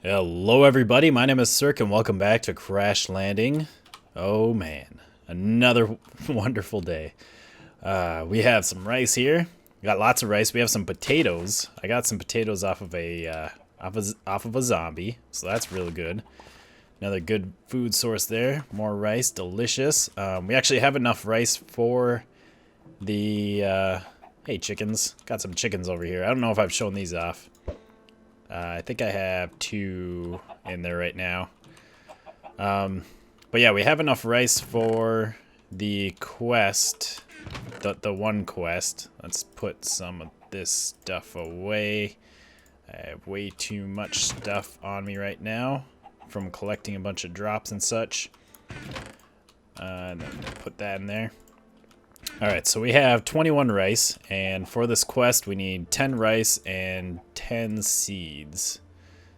Hello everybody, my name is Sirhc and welcome back to Crash Landing. Oh man, another wonderful day. We have some rice here. We got lots of rice. We have some potatoes. I got some potatoes off of a zombie, so that's really good. Another good food source there. More rice, delicious. We actually have enough rice for the hey chickens. Got some chickens over here. I don't know if I've shown these off. I think I have 2 in there right now. But yeah, we have enough rice for the quest, the one quest. Let's put some of this stuff away. I have way too much stuff on me right now from collecting a bunch of drops and such. And then put that in there. Alright, so we have 21 rice, and for this quest we need 10 rice and 10 seeds.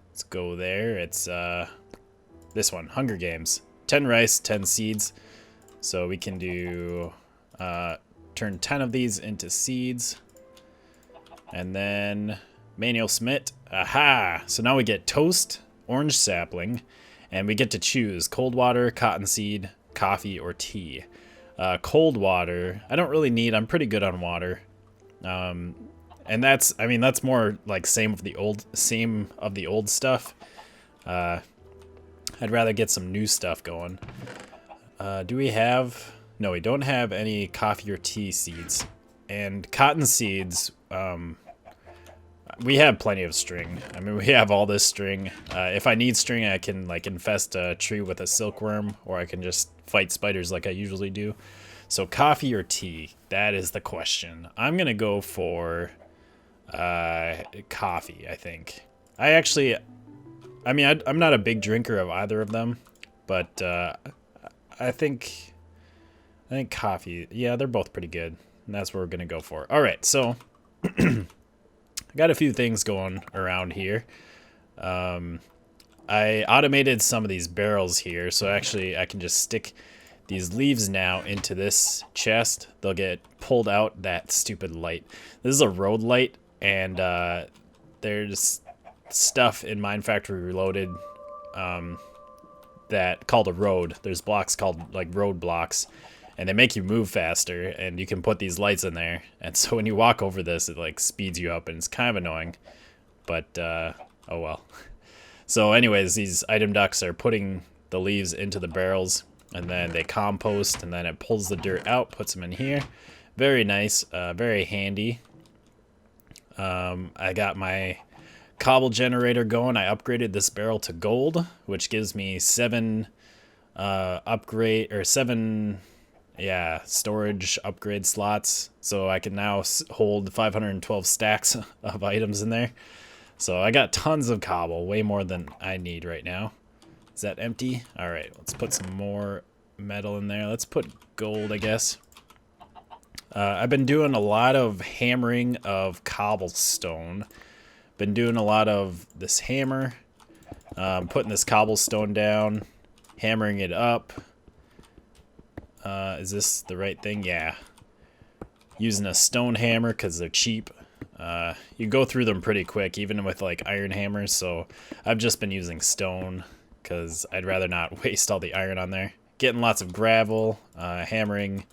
Let's go there. It's this one, Hunger Games. 10 rice, 10 seeds. So we can do turn 10 of these into seeds. And then manual smith. Aha! So now we get toast, orange sapling, and we get to choose cold water, cottonseed, coffee, or tea. Cold water, I don't really need. I'm pretty good on water, and that's more like same of the old stuff. I'd rather get some new stuff going. Do we have? No, we don't have any coffee or tea seeds, and cotton seeds. We have plenty of string. I mean, we have all this string. If I need string, I can like infest a tree with a silkworm, or I can just fight spiders like I usually do. So coffee or tea? That is the question. I'm gonna go for coffee, I think. I'm not a big drinker of either of them, but I think coffee. Yeah, they're both pretty good, and that's what we're gonna go for. All right, so. Got a few things going around here. I automated some of these barrels here, so actually I can just stick these leaves now into this chest. They'll get pulled out. That stupid light. This is a road light, and there's stuff in Mine Factory Reloaded that called a road. There's blocks called like road blocks, and they make you move faster, and you can put these lights in there. And so when you walk over this, it like speeds you up, and it's kind of annoying. But, oh well. So anyways, these item ducts are putting the leaves into the barrels, and then they compost, and then it pulls the dirt out, puts them in here. Very nice, very handy. I got my cobble generator going. I upgraded this barrel to gold, which gives me 7 storage upgrade slots, so I can now hold 512 stacks of items in there. So I got tons of cobble, way more than I need right now. Is that empty? All right, let's put some more metal in there. Let's put gold, I guess. I've been doing a lot of hammering of cobblestone. Been doing a lot of this hammer, putting this cobblestone down, hammering it up. Is this the right thing? Yeah. Using a stone hammer because they're cheap. You go through them pretty quick, even with like iron hammers. So I've just been using stone because I'd rather not waste all the iron on there. Getting lots of gravel, hammering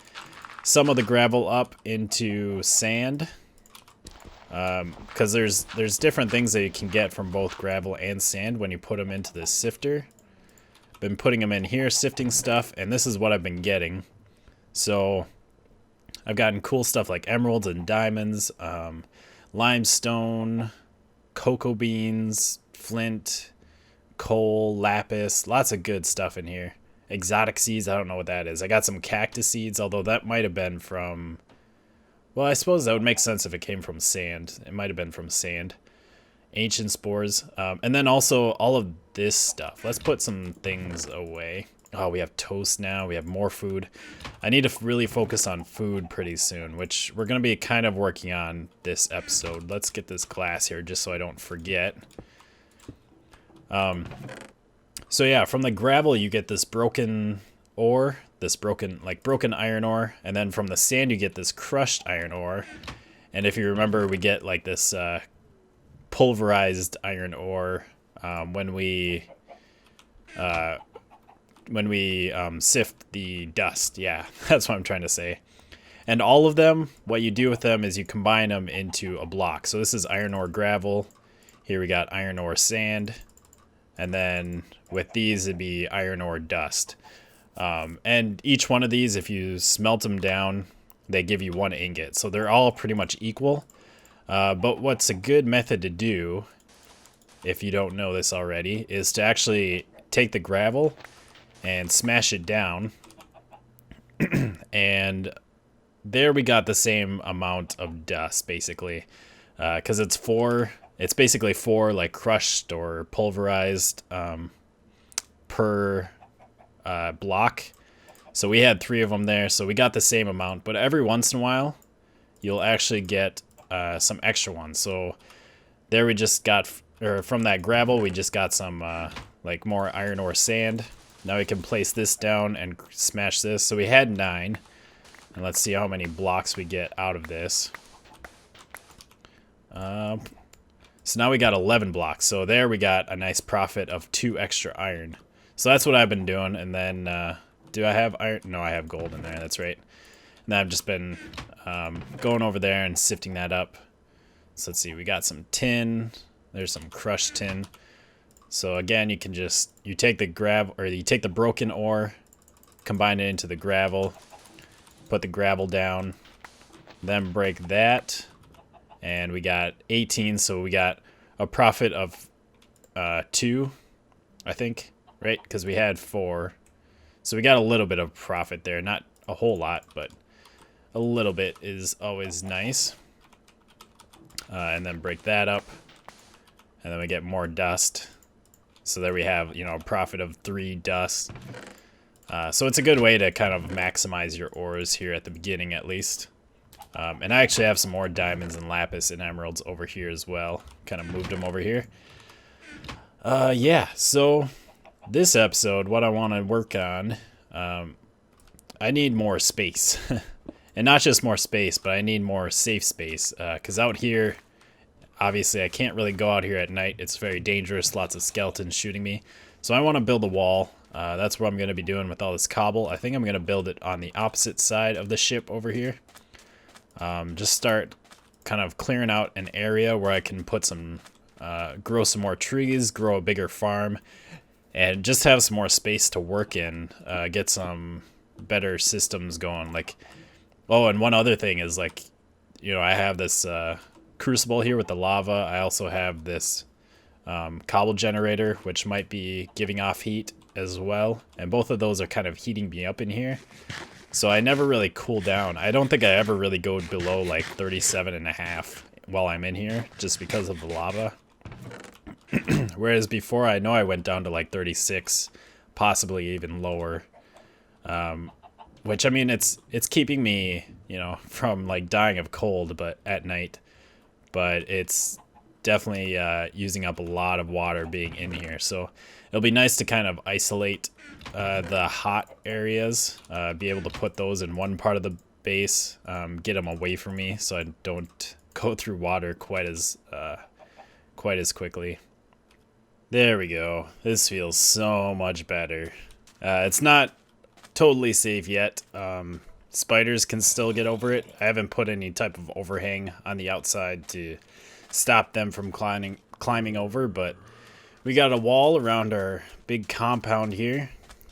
some of the gravel up into sand. Because there's different things that you can get from both gravel and sand when you put them into this sifter. Been putting them in here, sifting stuff, and this is what I've been getting. So I've gotten cool stuff like emeralds and diamonds, limestone, cocoa beans, flint, coal, lapis, lots of good stuff in here. Exotic seeds, I don't know what that is. I got some cactus seeds, although that might have been from... Well, I suppose that would make sense if it came from sand. It might have been from sand. Ancient spores. And then also all of this stuff. Let's put some things away. Oh, we have toast now. We have more food. I need to really focus on food pretty soon, which we're going to be kind of working on this episode. Let's get this glass here just so I don't forget. So yeah, from the gravel you get this broken ore, this broken iron ore, and then from the sand you get this crushed iron ore. And if you remember, we get like this pulverized iron ore when we sift the dust. Yeah, that's what I'm trying to say. And all of them, what you do with them is you combine them into a block. So this is iron ore gravel. Here we got iron ore sand. And then with these, it'd be iron ore dust. And each one of these, if you smelt them down, they give you 1 ingot. So they're all pretty much equal. But what's a good method to do, if you don't know this already, is to actually take the gravel and smash it down. And there we got the same amount of dust, basically. Because it's basically 4 like crushed or pulverized per block. So we had 3 of them there, so we got the same amount. But every once in a while, you'll actually get some extra ones. So there we just got, or from that gravel, we just got some like more iron ore sand. Now we can place this down and smash this. So we had 9. And let's see how many blocks we get out of this. So now we got 11 blocks. So there we got a nice profit of 2 extra iron. So that's what I've been doing. And then, do I have iron? No, I have gold in there. That's right. And then I've just been going over there and sifting that up. So let's see. We got some tin. There's some crushed tin. So again, you take the broken ore, combine it into the gravel, put the gravel down, then break that, and we got 18, so we got a profit of 2, I think, right? Because we had 4. So we got a little bit of profit there. Not a whole lot, but a little bit is always nice. And then break that up, and then we get more dust. So there we have, a profit of 3 dust. So it's a good way to kind of maximize your ores here at the beginning, at least. And I actually have some more diamonds and lapis and emeralds over here as well. Kind of moved them over here. Yeah, so this episode, what I want to work on, I need more space. And not just more space, but I need more safe space. Because out here, obviously I can't really go out here at night. It's very dangerous, lots of skeletons shooting me. So I want to build a wall. That's what I'm going to be doing with all this cobble. I think I'm going to build it on the opposite side of the ship over here. Just start kind of clearing out an area where I can put some, grow some more trees, grow a bigger farm, and just have some more space to work in, get some better systems going. Like, oh, and one other thing is like, I have this crucible here with the lava. I also have this cobble generator, which might be giving off heat as well. And both of those are kind of heating me up in here. So I never really cool down. I don't think I ever really go below like 37.5 while I'm in here, just because of the lava. Whereas before, I know I went down to like 36, possibly even lower. Which, I mean, it's keeping me, from like dying of cold, but at night. But it's definitely using up a lot of water being in here. So it'll be nice to kind of isolate the hot areas, be able to put those in one part of the base, get them away from me so I don't go through water quite as quickly. There we go. This feels so much better. It's not totally safe yet. Spiders can still get over it. I haven't put any type of overhang on the outside to stop them from climbing over, but we got a wall around our big compound here.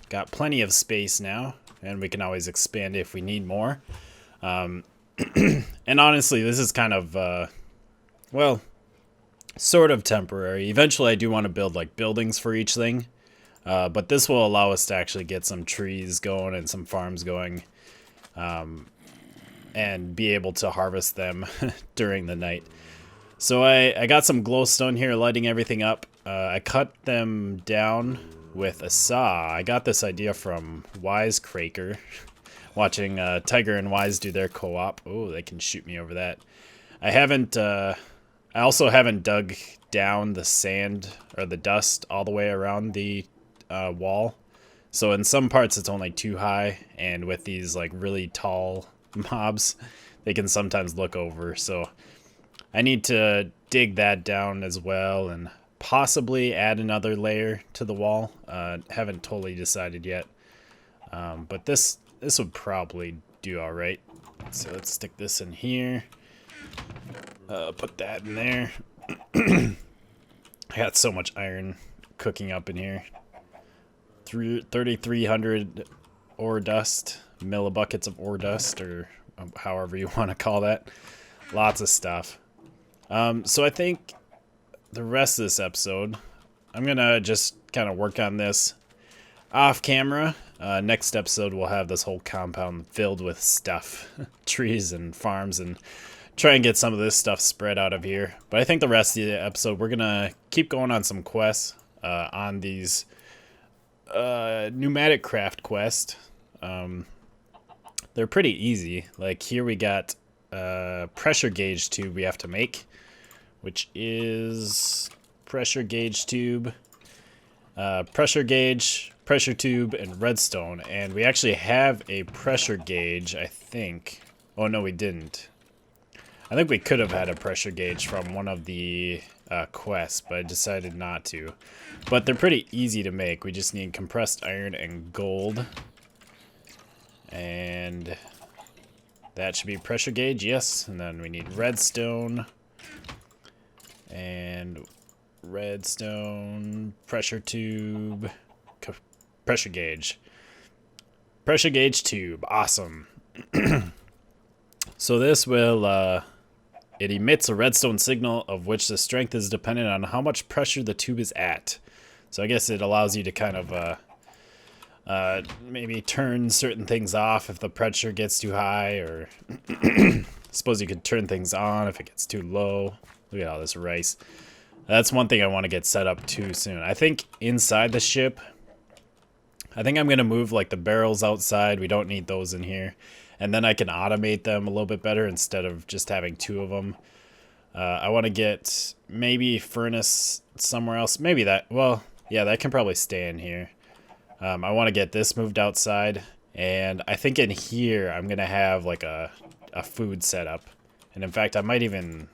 Got plenty of space now, and we can always expand if we need more. And honestly, this is kind of, well, sort of temporary. Eventually, I do want to build like buildings for each thing, but this will allow us to actually get some trees going and some farms going, and be able to harvest them during the night. So I got some glowstone here lighting everything up. I cut them down with a saw. I got this idea from Wisecracker, watching Tiger and Wise do their co-op. Oh, they can shoot me over that. I also haven't dug down the sand or the dust all the way around the wall. So in some parts it's only 2 high, and with these like really tall mobs, they can sometimes look over. So I need to dig that down as well and possibly add another layer to the wall. Haven't totally decided yet. But this would probably do all right. So let's stick this in here. Put that in there. I got so much iron cooking up in here. 3,300 ore dust, millibuckets of ore dust, or however you want to call that. Lots of stuff. So I think the rest of this episode, I'm gonna just kind of work on this off camera. Next episode we'll have this whole compound filled with stuff, trees and farms, and try and get some of this stuff spread out of here. But I think the rest of the episode we're gonna keep going on some quests on these PneumaticCraft quest. They're pretty easy. Like here we got pressure gauge tube we have to make, which is pressure gauge tube, pressure gauge, pressure tube, and redstone. And we actually have a pressure gauge, I think. Oh no, we didn't. I think we could have had a pressure gauge from one of the quests, but I decided not to. But they're pretty easy to make. We just need compressed iron and gold. And that should be pressure gauge, yes. And then we need redstone. And redstone, pressure tube, pressure gauge. Pressure gauge tube, awesome. So this will, it emits a redstone signal of which the strength is dependent on how much pressure the tube is at. So I guess it allows you to kind of maybe turn certain things off if the pressure gets too high, or suppose you could turn things on if it gets too low. Look at all this rice. That's one thing I want to get set up too soon. I think inside the ship, I think I'm going to move like the barrels outside. We don't need those in here. And then I can automate them a little bit better instead of just having 2 of them. I want to get maybe furnace somewhere else. Maybe that, well, yeah, that can probably stay in here. I want to get this moved outside. And I think in here, I'm going to have like a food setup. And in fact, I might even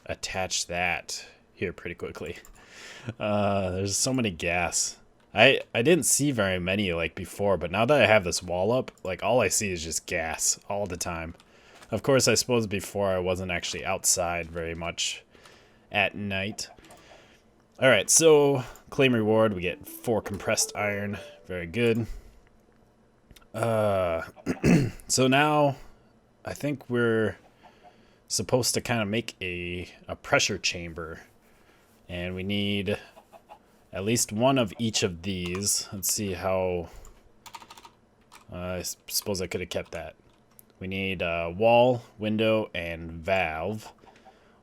attach that here pretty quickly. There's so many gas. I didn't see very many like before, but now that I have this wall up, like all I see is just gas all the time. Of course, I suppose before I wasn't actually outside very much at night. All right, so claim reward, we get 4 compressed iron. Very good. So now I think we're supposed to kind of make a pressure chamber, and we need at least one of each of these. Let's see how, I suppose I could have kept that. We need wall, window, and valve.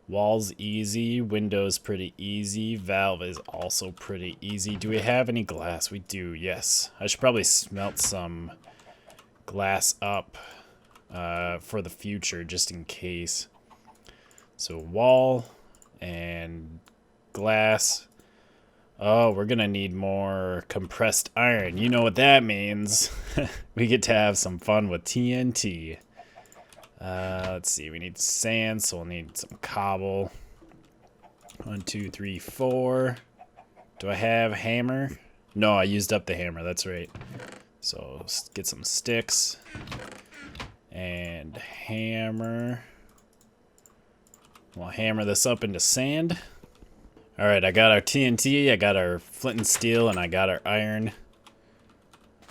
Wall's easy, window's pretty easy, valve is also pretty easy. Do we have any glass? We do, yes. I should probably smelt some glass up for the future, just in case. So wall and glass. Oh, we're gonna need more compressed iron. You know what that means. We get to have some fun with TNT. Let's see, we need sand, so we'll need some cobble. 1, 2, 3, 4. Do I have hammer? No, I used up the hammer, that's right. So let's get some sticks and hammer. We'll hammer this up into sand. All right, I got our TNT, I got our flint and steel, and I got our iron.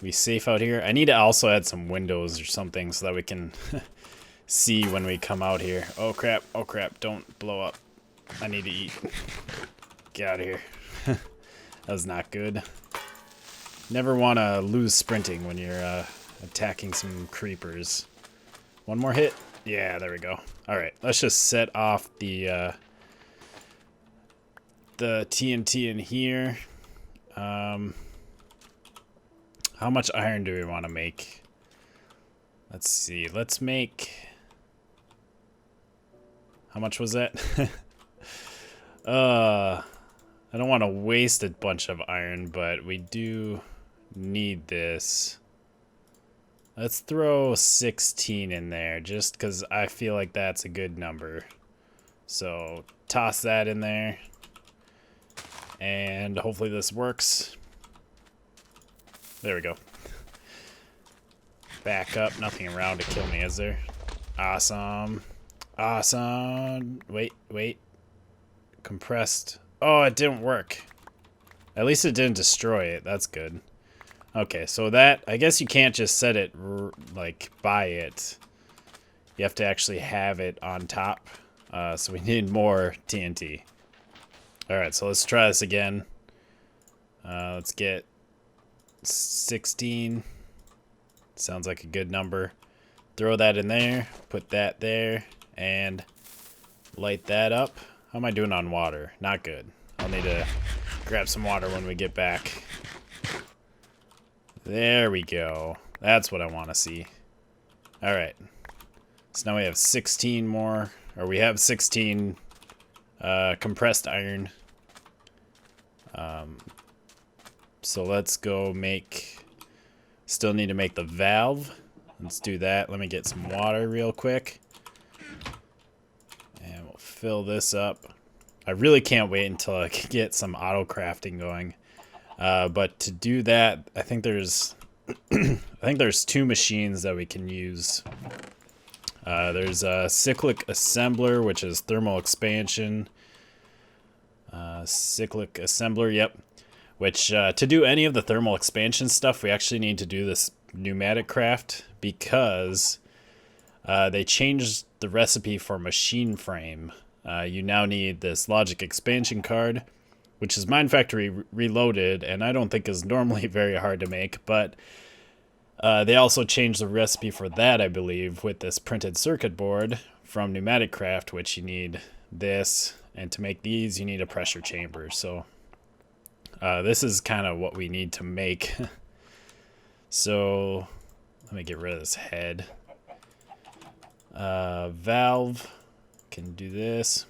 We safe out here. I need to also add some windows or something so that we can see when we come out here. Oh crap, don't blow up. I need to eat. Get out of here. That was not good. Never want to lose sprinting when you're attacking some creepers. One more hit. Yeah, there we go. All right, let's just set off the TNT in here. How much iron do we want to make? Let's see. Let's make... How much was that? I don't want to waste a bunch of iron, but we do need this. Let's throw 16 in there just because I feel like that's a good number. So toss that in there. And hopefully this works. There we go. Back up. Nothing around to kill me, is there? Awesome. Awesome. Wait. Compressed. Oh, it didn't work. At least it didn't destroy it. That's good. Okay, so that, I guess you can't just set it, like, by it. You have to actually have it on top. So we need more TNT. Alright, so let's try this again. Let's get 16. Sounds like a good number. Throw that in there, put that there, and light that up. How am I doing on water? Not good. I'll need to grab some water when we get back. There we go. That's what I want to see. Alright. So now we have 16 more, or we have 16 compressed iron. So let's go make, still need to make the valve. Let's do that. Let me get some water real quick. And we'll fill this up. I really can't wait until I can get some auto crafting going. But to do that, I think there's two machines that we can use. There's a cyclic assembler, which is thermal expansion. Cyclic assembler, yep. Which to do any of the thermal expansion stuff, we actually need to do this PneumaticCraft because they changed the recipe for machine frame. You now need this logic expansion card, which is Mine Factory Reloaded, and I don't think is normally very hard to make, but they also changed the recipe for that, I believe, with this printed circuit board from PneumaticCraft, which you need this, and to make these, you need a pressure chamber. So this is kind of what we need to make. So let me get rid of this head. Valve can do this.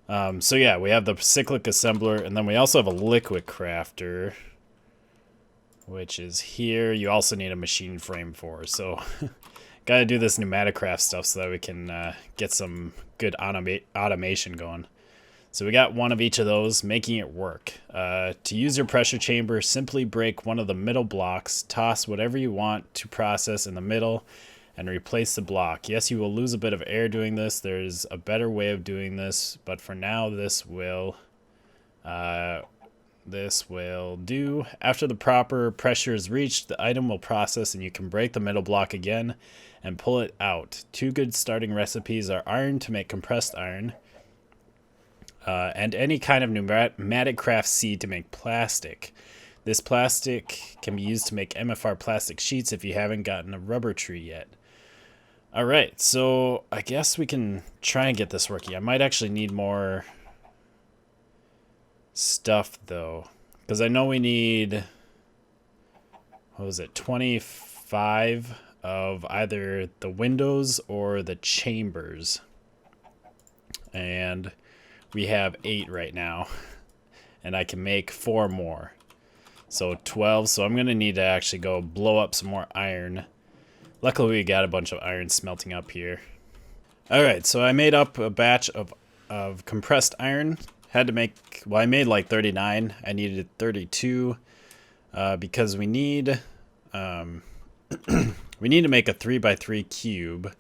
So yeah, we have the cyclic assembler, and then we also have a liquid crafter, which is here. You also need a machine frame for, so gotta do this PneumaticCraft stuff so that we can get some good automation going. So we got one of each of those, making it work. To use your pressure chamber, simply break one of the middle blocks, toss whatever you want to process in the middle, and replace the block. Yes, you will lose a bit of air doing this. There's a better way of doing this, but for now this will do. After the proper pressure is reached, the item will process and you can break the middle block again and pull it out. Two good starting recipes are iron to make compressed iron, and any kind of PneumaticCraft seed to make plastic. This plastic can be used to make MFR plastic sheets if you haven't gotten a rubber tree yet. Alright, so I guess we can try and get this working. I might actually need more stuff though, because I know we need, what was it, 25 of either the windows or the chambers, and we have 8 right now, and I can make 4 more, so 12. So I'm gonna need to actually go blow up some more iron. Luckily we got a bunch of iron smelting up here. Alright, so I made up a batch of compressed iron. Had to make, well, I made like 39. I needed 32 because we need we need to make a 3x3 cube,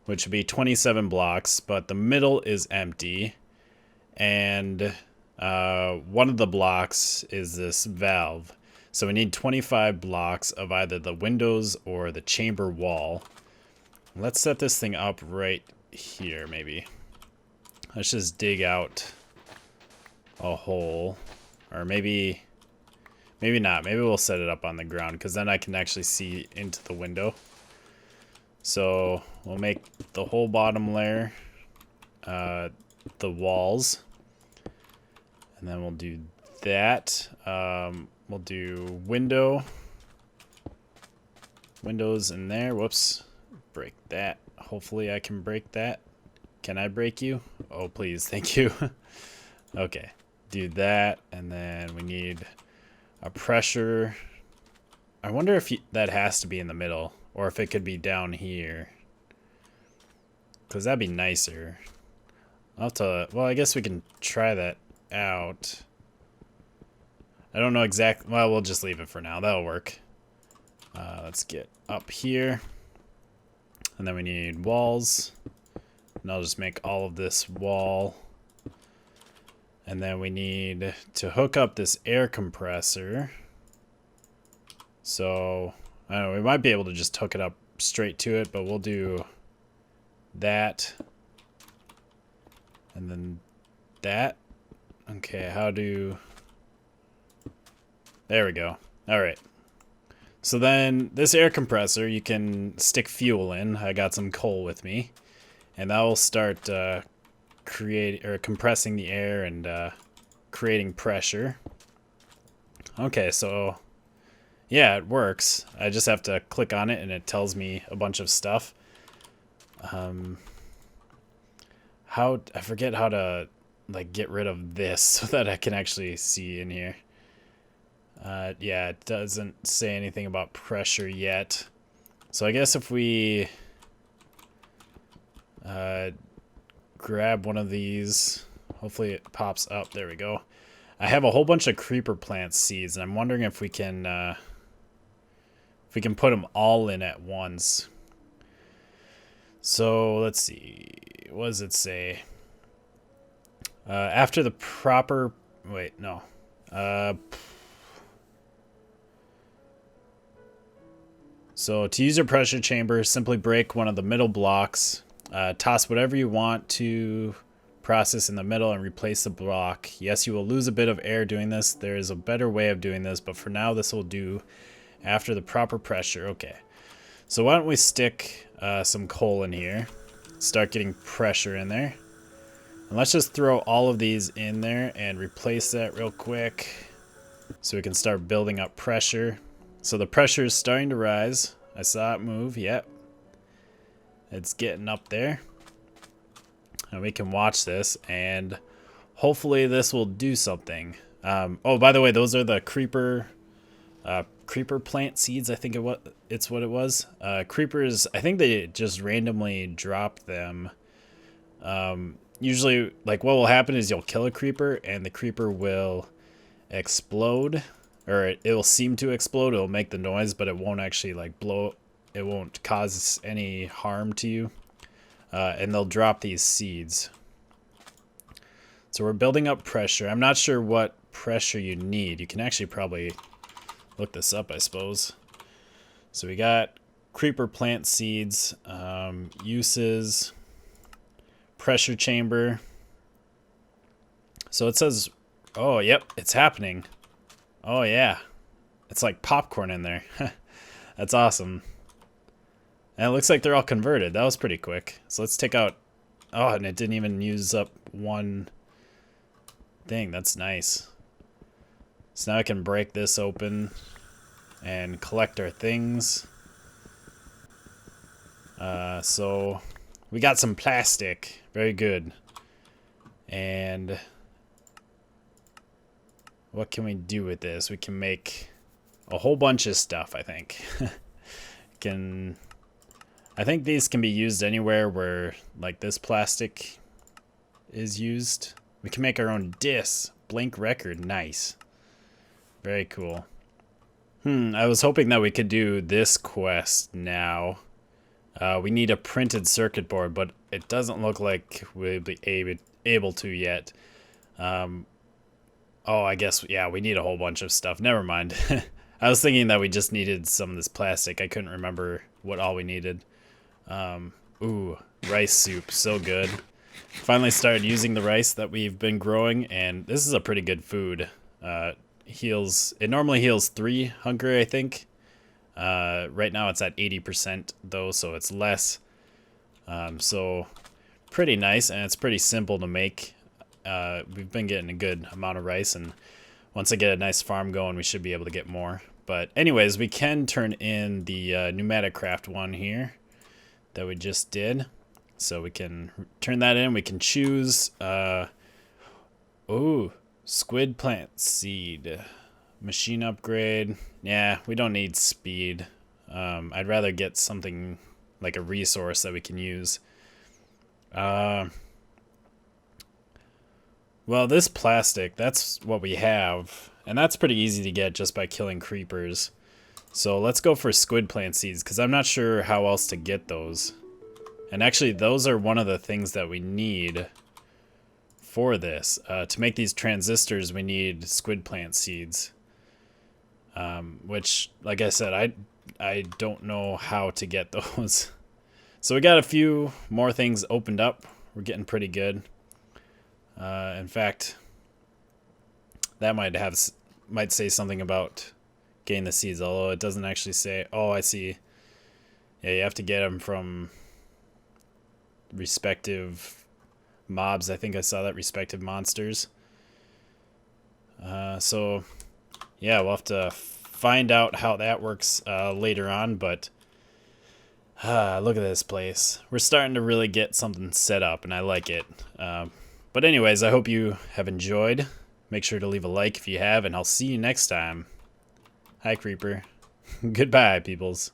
which would be 27 blocks, but the middle is empty, and one of the blocks is this valve. So we need 25 blocks of either the windows or the chamber wall. Let's set this thing up right here, maybe. Let's just dig out a hole, or maybe not. Maybe we'll set it up on the ground, because then I can actually see into the window. So we'll make the whole bottom layer the walls, and then we'll do that. We'll do windows in there. Whoops, break that. Hopefully I can break that. Can I break you? Oh please, thank you. Okay, do that, and then we need a pressure. I wonder if that has to be in the middle, or if it could be down here. Because that'd be nicer. I'll have to, well, I guess we can try that out. I don't know exactly, well, we'll just leave it for now. That'll work. Let's get up here. And then we need walls. And I'll just make all of this wall. And then we need to hook up this air compressor. So, I don't know, we might be able to just hook it up straight to it, but we'll do that. And then that. Okay, there we go. All right. So then this air compressor, you can stick fuel in. I got some coal with me. And that will start compressing the air and creating pressure. Okay, so yeah, it works. I just have to click on it and it tells me a bunch of stuff. I forget how to like get rid of this so that I can actually see in here. Yeah, it doesn't say anything about pressure yet. So I guess if we grab one of these, hopefully it pops up. There we go. I have a whole bunch of creeper plant seeds, and I'm wondering if we can put them all in at once. So let's see. What does it say? After the proper... Wait, no. So to use your pressure chamber, simply break one of the middle blocks. Toss whatever you want to process in the middle and replace the block. Yes, you will lose a bit of air doing this. There is a better way of doing this, but for now this will do after the proper pressure. Okay. So why don't we stick some coal in here. Start getting pressure in there. And let's just throw all of these in there and replace that real quick so we can start building up pressure. So the pressure is starting to rise. I saw it move. Yep. It's getting up there. And we can watch this and hopefully this will do something. Oh, by the way, those are the creeper plant seeds. I think it's what it was. Creepers, I think they just randomly drop them. Usually, like, what will happen is you'll kill a creeper and the creeper will explode, or it will seem to explode. It'll make the noise, but it won't actually like blow. It won't cause any harm to you. And they'll drop these seeds. So we're building up pressure. I'm not sure what pressure you need. You can actually probably look this up, I suppose. So we got creeper plant seeds, uses, pressure chamber. So it says, oh, yep, it's happening. Oh, yeah. It's like popcorn in there. That's awesome. And it looks like they're all converted. That was pretty quick. So let's take out... Oh, and it didn't even use up one thing. That's nice. So now I can break this open and collect our things. So we got some plastic. Very good. And what can we do with this? We can make a whole bunch of stuff, I think. I think these can be used anywhere where like this plastic is used. We can make our own disc. Blank record. Nice. Very cool. I was hoping that we could do this quest now. We need a printed circuit board, but it doesn't look like we'll be able to yet. Oh, I guess, yeah, we need a whole bunch of stuff. Never mind. I was thinking that we just needed some of this plastic. I couldn't remember what all we needed. Ooh, rice soup. So good. Finally started using the rice that we've been growing, and this is a pretty good food. It normally heals 3 hunger, I think. Right now it's at 80% though, so it's less. So pretty nice, and it's pretty simple to make. We've been getting a good amount of rice, and once I get a nice farm going, we should be able to get more. But anyways, we can turn in the PneumaticCraft one here that we just did. So we can turn that in. We can choose, ooh, squid plant seed. Machine upgrade. Yeah, we don't need speed. I'd rather get something like a resource that we can use. Well, this plastic, that's what we have. And that's pretty easy to get just by killing creepers. So let's go for squid plant seeds, because I'm not sure how else to get those. And actually, those are one of the things that we need for this. To make these transistors, we need squid plant seeds. Which, like I said, I don't know how to get those. So we got a few more things opened up. We're getting pretty good. In fact, that might say something about getting the seeds, although it doesn't actually say. Oh, I see. Yeah, you have to get them from respective mobs. I think I saw that, respective monsters. So yeah, we'll have to find out how that works later on, but look at this place. We're starting to really get something set up, and I like it. But anyways, I hope you have enjoyed. Make sure to leave a like if you have, and I'll see you next time. Hi, Creeper. Goodbye, peoples.